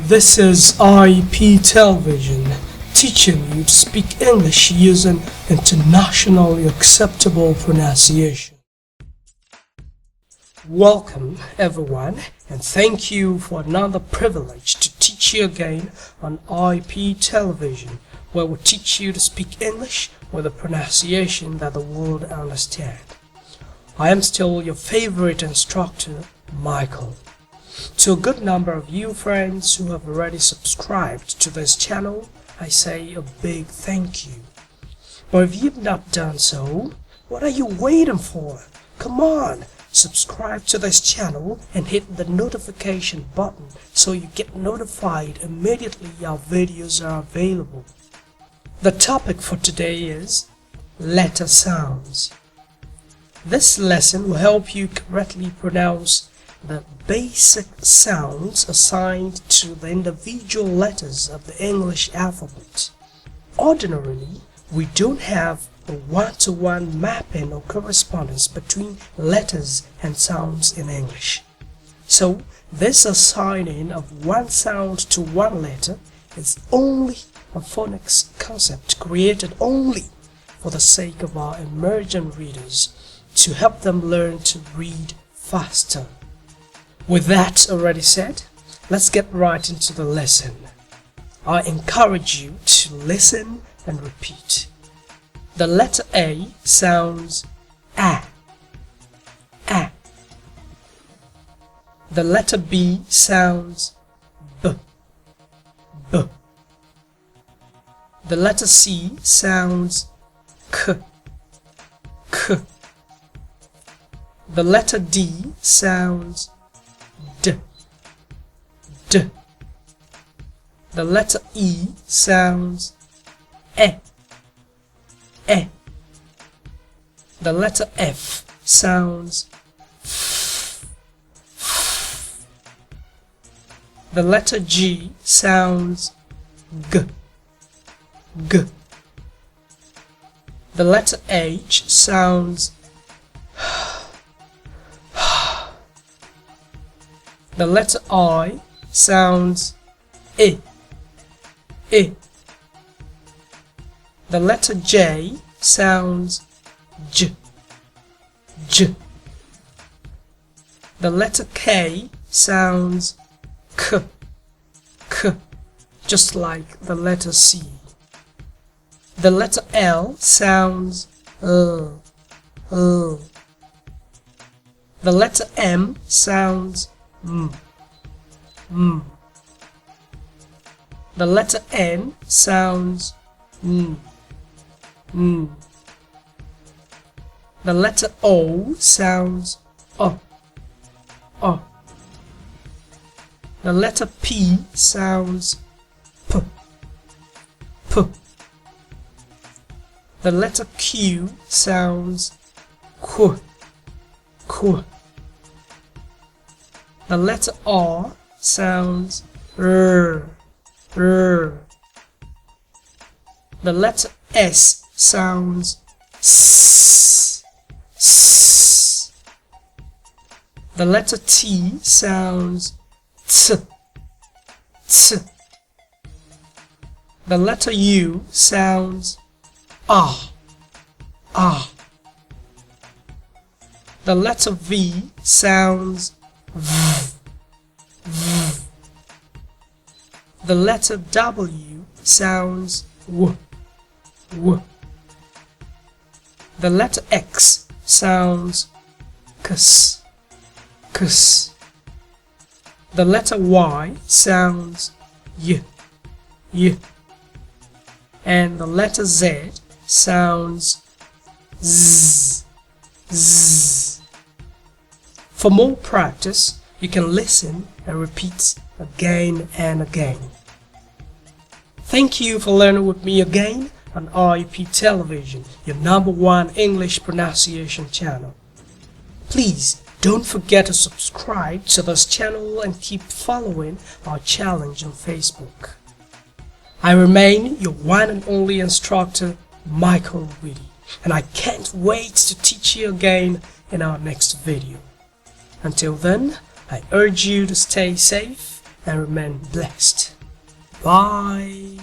This is IP Television, teaching you to speak English using internationally acceptable pronunciation. Welcome everyone, and thank you for another privilege to teach you again on IP Television, where we teach you to speak English with a pronunciation that the world understands. I am still your favorite instructor, Michael. To a good number of you friends who have already subscribed to this channel, I say a big thank you. But if you've not done so, what are you waiting for? Come on, subscribe to this channel and hit the notification button so you get notified immediately our videos are available. The topic for today is letter sounds. This lesson will help you correctly pronounce the basic sounds assigned to the individual letters of the English alphabet. Ordinarily, we don't have a one-to-one mapping or correspondence between letters and sounds in English. So, this assigning of one sound to one letter is only a phonics concept created only for the sake of our emerging readers to help them learn to read faster. With that already said, let's get right into the lesson. I encourage you to listen and repeat. The letter A sounds A, A. The letter B sounds B, B. The letter C sounds K, K. The letter D sounds D, D. The letter E sounds E, E. The letter F sounds F, F. The letter G sounds G, G. The letter H sounds The letter I sounds I, I. The letter J sounds J, J. The letter K sounds K, K, just like the letter C. The letter L sounds L, L. The letter M sounds M, M. The letter N sounds N, N. The letter O sounds O, O. The letter P sounds P, P. The letter Q sounds Q, Q. The letter R sounds R, R. The letter S sounds S, S. The letter T sounds T, T. The letter U sounds Ah, Ah. The letter V sounds V, V. The letter W sounds W, W. The letter X sounds Ks, Ks. The letter Y sounds Y, Y. And the letter Z sounds Z, Z. For more practice, you can listen and repeat again and again. Thank you for learning with me again on IP Television, your #1 English pronunciation channel. Please don't forget to subscribe to this channel and keep following our challenge on Facebook. I remain your one and only instructor, Michael, and I can't wait to teach you again in our next video. Until then, I urge you to stay safe and remain blessed. Bye.